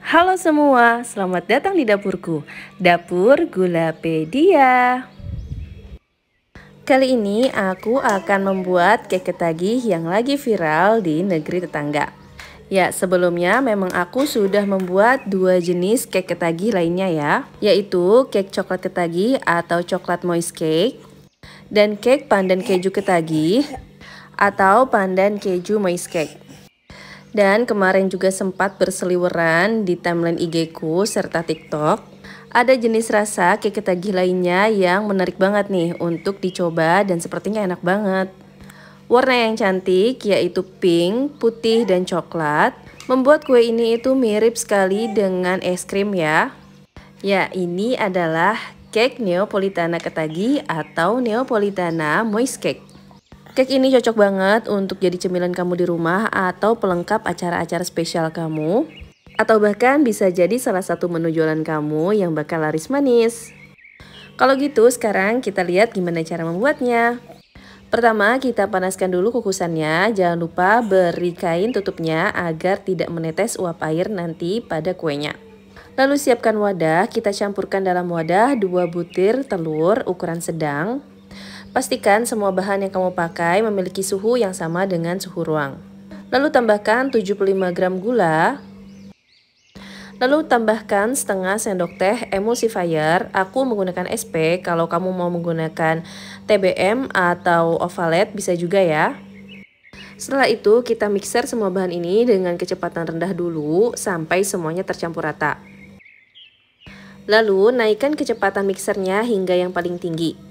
Halo semua, selamat datang di dapurku, Dapur Gulapedia. Kali ini aku akan membuat cake ketagih yang lagi viral di negeri tetangga. Ya, sebelumnya memang aku sudah membuat dua jenis cake ketagih lainnya ya, yaitu cake coklat ketagih atau coklat moist cake dan cake pandan keju ketagih atau pandan keju moist cake. Dan kemarin juga sempat berseliweran di timeline IG ku serta TikTok. Ada jenis rasa cake ketagih lainnya yang menarik banget nih untuk dicoba dan sepertinya enak banget. Warna yang cantik yaitu pink, putih, dan coklat membuat kue ini itu mirip sekali dengan es krim ya. Ya, ini adalah cake Neapolitana ketagih atau Neapolitana moist cake. Cake ini cocok banget untuk jadi cemilan kamu di rumah atau pelengkap acara-acara spesial kamu. Atau bahkan bisa jadi salah satu menu jualan kamu yang bakal laris manis. Kalau gitu sekarang kita lihat gimana cara membuatnya. Pertama kita panaskan dulu kukusannya, jangan lupa beri kain tutupnya agar tidak menetes uap air nanti pada kuenya. Lalu siapkan wadah, kita campurkan dalam wadah 2 butir telur ukuran sedang. Pastikan semua bahan yang kamu pakai memiliki suhu yang sama dengan suhu ruang. Lalu tambahkan 75 gram gula. Lalu tambahkan setengah sendok teh emulsifier. Aku menggunakan SP, kalau kamu mau menggunakan TBM atau ovalet bisa juga ya. Setelah itu kita mixer semua bahan ini dengan kecepatan rendah dulu sampai semuanya tercampur rata. Lalu naikkan kecepatan mixernya hingga yang paling tinggi.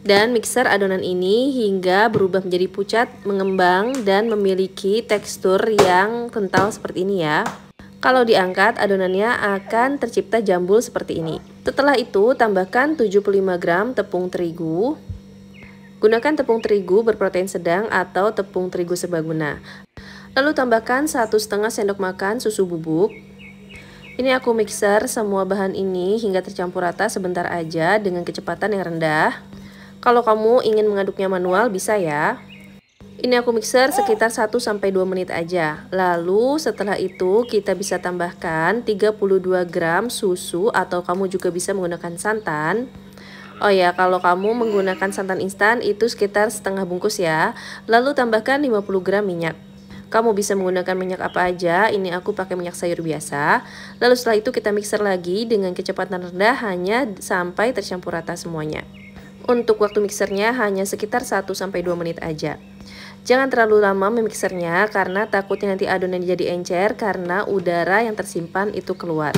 Dan mixer adonan ini hingga berubah menjadi pucat, mengembang, dan memiliki tekstur yang kental seperti ini ya. Kalau diangkat, adonannya akan tercipta jambul seperti ini. Setelah itu, tambahkan 75 gram tepung terigu. Gunakan tepung terigu berprotein sedang atau tepung terigu serbaguna. Lalu tambahkan 1,5 sendok makan susu bubuk. Ini aku mixer semua bahan ini hingga tercampur rata sebentar aja dengan kecepatan yang rendah. Kalau kamu ingin mengaduknya manual bisa ya. Ini aku mixer sekitar 1-2 menit aja. Lalu setelah itu kita bisa tambahkan 32 gram susu atau kamu juga bisa menggunakan santan. Oh ya, kalau kamu menggunakan santan instan itu sekitar setengah bungkus ya. Lalu tambahkan 50 gram minyak. Kamu bisa menggunakan minyak apa aja, ini aku pakai minyak sayur biasa. Lalu setelah itu kita mixer lagi dengan kecepatan rendah hanya sampai tercampur rata semuanya. Untuk waktu mixernya hanya sekitar 1-2 menit aja. Jangan terlalu lama memixernya karena takutnya nanti adonan jadi encer karena udara yang tersimpan itu keluar.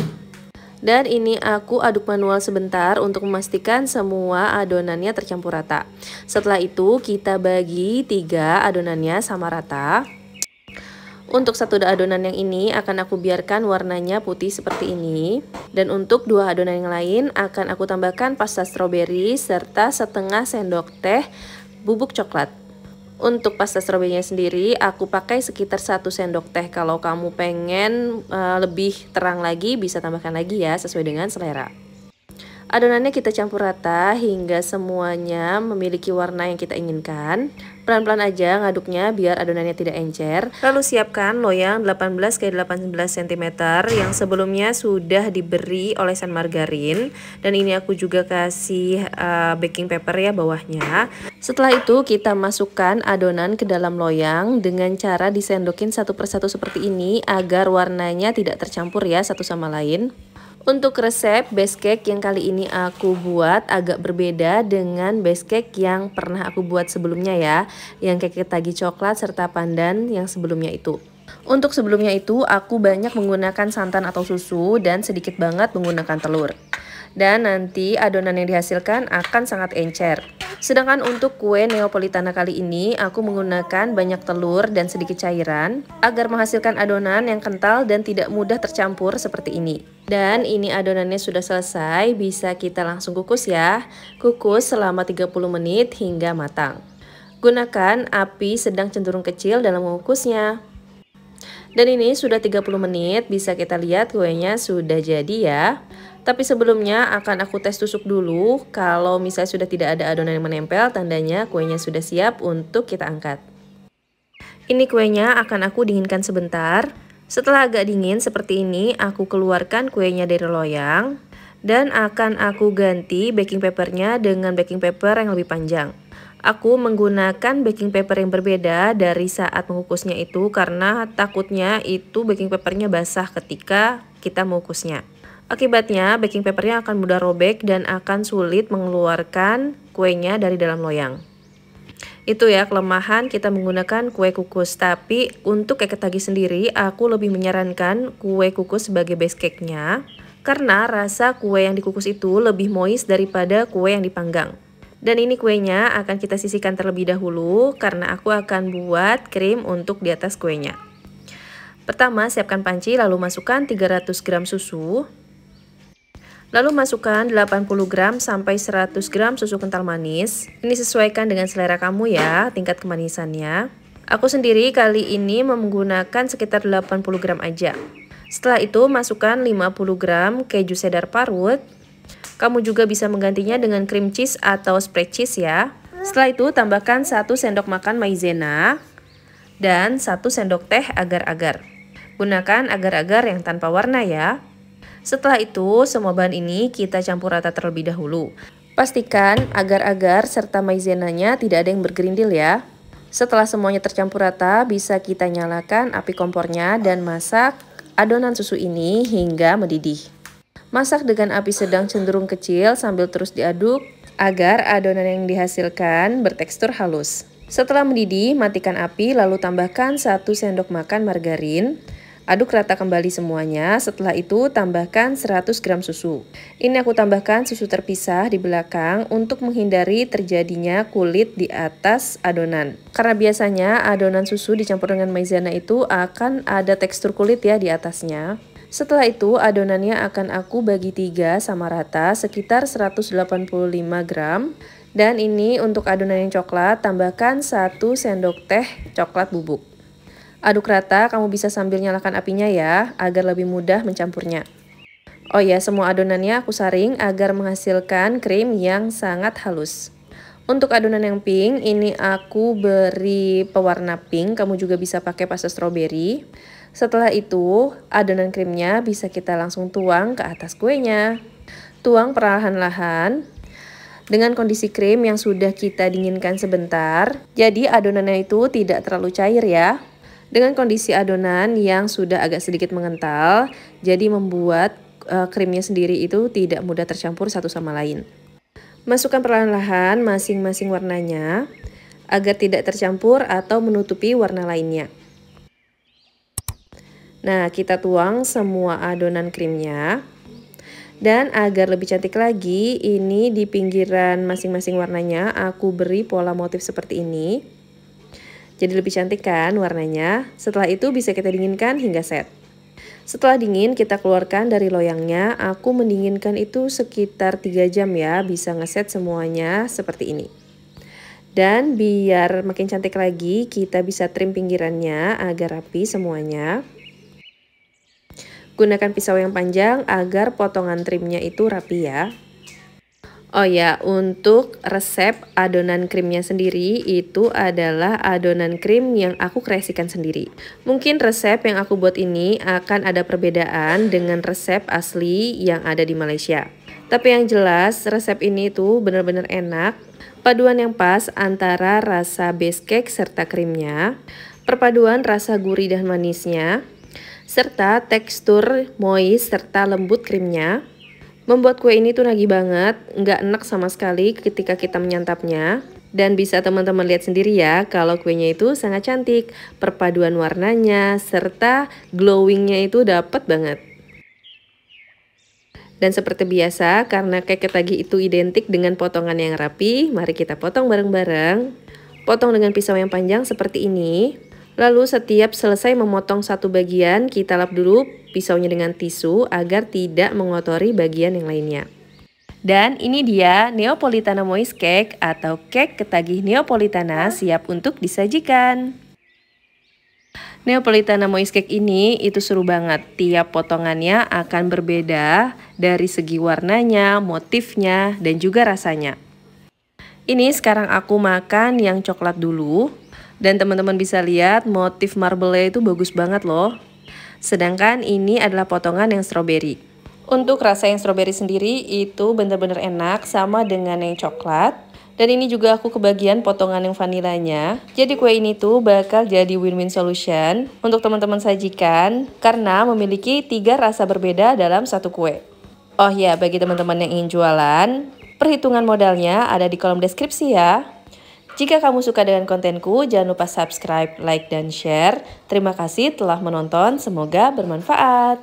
Dan ini aku aduk manual sebentar untuk memastikan semua adonannya tercampur rata. Setelah itu kita bagi 3 adonannya sama rata. Untuk satu adonan yang ini akan aku biarkan warnanya putih seperti ini. Dan untuk 2 adonan yang lain akan aku tambahkan pasta stroberi serta setengah sendok teh bubuk coklat. Untuk pasta stroberinya sendiri aku pakai sekitar 1 sendok teh. Kalau kamu pengen lebih terang lagi bisa tambahkan lagi ya sesuai dengan selera. Adonannya kita campur rata hingga semuanya memiliki warna yang kita inginkan. Pelan-pelan aja ngaduknya biar adonannya tidak encer. Lalu siapkan loyang 18x18 cm yang sebelumnya sudah diberi olesan margarin. Dan ini aku juga kasih baking paper ya bawahnya. Setelah itu kita masukkan adonan ke dalam loyang dengan cara disendokin satu persatu seperti ini agar warnanya tidak tercampur ya satu sama lain. Untuk resep base cake yang kali ini aku buat agak berbeda dengan base cake yang pernah aku buat sebelumnya ya, yang cake ketagih coklat serta pandan yang sebelumnya itu. Untuk sebelumnya itu aku banyak menggunakan santan atau susu dan sedikit banget menggunakan telur. Dan nanti adonan yang dihasilkan akan sangat encer. Sedangkan untuk kue Neapolitana kali ini aku menggunakan banyak telur dan sedikit cairan agar menghasilkan adonan yang kental dan tidak mudah tercampur seperti ini. Dan ini adonannya sudah selesai, bisa kita langsung kukus ya. Kukus selama 30 menit hingga matang. Gunakan api sedang cenderung kecil dalam mengukusnya. Dan ini sudah 30 menit, bisa kita lihat kuenya sudah jadi ya. Tapi sebelumnya akan aku tes tusuk dulu. Kalau misalnya sudah tidak ada adonan yang menempel, tandanya kuenya sudah siap untuk kita angkat. Ini kuenya akan aku dinginkan sebentar. Setelah agak dingin seperti ini, aku keluarkan kuenya dari loyang dan akan aku ganti baking papernya dengan baking paper yang lebih panjang. Aku menggunakan baking paper yang berbeda dari saat mengukusnya itu karena takutnya itu baking papernya basah ketika kita mengukusnya. Akibatnya baking papernya akan mudah robek dan akan sulit mengeluarkan kuenya dari dalam loyang. Itu ya kelemahan kita menggunakan kue kukus. Tapi untuk cake ketagi sendiri aku lebih menyarankan kue kukus sebagai base cake-nya karena rasa kue yang dikukus itu lebih moist daripada kue yang dipanggang. Dan ini kuenya akan kita sisihkan terlebih dahulu karena aku akan buat krim untuk di atas kuenya. Pertama, siapkan panci lalu masukkan 300 gram susu. Lalu masukkan 80 gram sampai 100 gram susu kental manis. Ini sesuaikan dengan selera kamu ya, tingkat kemanisannya. Aku sendiri kali ini menggunakan sekitar 80 gram aja. Setelah itu masukkan 50 gram keju cheddar parut. Kamu juga bisa menggantinya dengan cream cheese atau spread cheese ya. Setelah itu tambahkan 1 sendok makan maizena dan 1 sendok teh agar-agar. Gunakan agar-agar yang tanpa warna ya. Setelah itu semua bahan ini kita campur rata terlebih dahulu. Pastikan agar-agar serta maizenanya tidak ada yang bergerindil ya. Setelah semuanya tercampur rata, bisa kita nyalakan api kompornya dan masak adonan susu ini hingga mendidih. Masak dengan api sedang cenderung kecil sambil terus diaduk agar adonan yang dihasilkan bertekstur halus. Setelah mendidih, matikan api lalu tambahkan 1 sendok makan margarin. Aduk rata kembali semuanya, setelah itu tambahkan 100 gram susu. Ini aku tambahkan susu terpisah di belakang untuk menghindari terjadinya kulit di atas adonan. Karena biasanya adonan susu dicampur dengan maizena itu akan ada tekstur kulit ya di atasnya. Setelah itu adonannya akan aku bagi 3 sama rata sekitar 185 gram. Dan ini untuk adonan yang coklat tambahkan 1 sendok teh coklat bubuk. Aduk rata, kamu bisa sambil nyalakan apinya ya agar lebih mudah mencampurnya. Oh ya, semua adonannya aku saring agar menghasilkan krim yang sangat halus. Untuk adonan yang pink, ini aku beri pewarna pink, kamu juga bisa pakai pasta stroberi. Setelah itu, adonan krimnya bisa kita langsung tuang ke atas kuenya. Tuang perlahan-lahan dengan kondisi krim yang sudah kita dinginkan sebentar. Jadi adonannya itu tidak terlalu cair ya. Dengan kondisi adonan yang sudah agak sedikit mengental, jadi membuat krimnya sendiri itu tidak mudah tercampur satu sama lain. Masukkan perlahan-lahan masing-masing warnanya agar tidak tercampur atau menutupi warna lainnya. Nah, kita tuang semua adonan krimnya. Dan agar lebih cantik lagi, ini di pinggiran masing-masing warnanya aku beri pola motif seperti ini. Jadi lebih cantik kan warnanya. Setelah itu bisa kita dinginkan hingga set. Setelah dingin kita keluarkan dari loyangnya. Aku mendinginkan itu sekitar 3 jam ya, bisa ngeset semuanya seperti ini. Dan biar makin cantik lagi, kita bisa trim pinggirannya agar rapi semuanya. Gunakan pisau yang panjang agar potongan trimnya itu rapi ya. Oh ya, untuk resep adonan krimnya sendiri itu adalah adonan krim yang aku kreasikan sendiri. Mungkin resep yang aku buat ini akan ada perbedaan dengan resep asli yang ada di Malaysia. Tapi yang jelas resep ini tuh benar-benar enak. Paduan yang pas antara rasa base cake serta krimnya, perpaduan rasa gurih dan manisnya, serta tekstur moist serta lembut krimnya. Membuat kue ini tuh nagih banget, nggak enak sama sekali ketika kita menyantapnya. Dan bisa teman-teman lihat sendiri ya, kalau kuenya itu sangat cantik. Perpaduan warnanya serta glowingnya itu dapet banget. Dan seperti biasa, karena cake ketagi itu identik dengan potongan yang rapi, mari kita potong bareng-bareng. Potong dengan pisau yang panjang seperti ini. Lalu setiap selesai memotong satu bagian, kita lap dulu pisaunya dengan tisu agar tidak mengotori bagian yang lainnya. Dan ini dia Neapolitana Moist Cake atau cake ketagih Neapolitana siap untuk disajikan. Neapolitana Moist Cake ini itu seru banget. Tiap potongannya akan berbeda dari segi warnanya, motifnya, dan juga rasanya. Ini sekarang aku makan yang coklat dulu. Dan teman-teman bisa lihat motif marble-nya itu bagus banget loh. Sedangkan ini adalah potongan yang strawberry. Untuk rasa yang strawberry sendiri itu benar-benar enak sama dengan yang coklat. Dan ini juga aku kebagian potongan yang vanilanya. Jadi kue ini tuh bakal jadi win-win solution untuk teman-teman sajikan karena memiliki 3 rasa berbeda dalam satu kue. Oh ya, bagi teman-teman yang ingin jualan, perhitungan modalnya ada di kolom deskripsi ya. Jika kamu suka dengan kontenku, jangan lupa subscribe, like, dan share. Terima kasih telah menonton, semoga bermanfaat.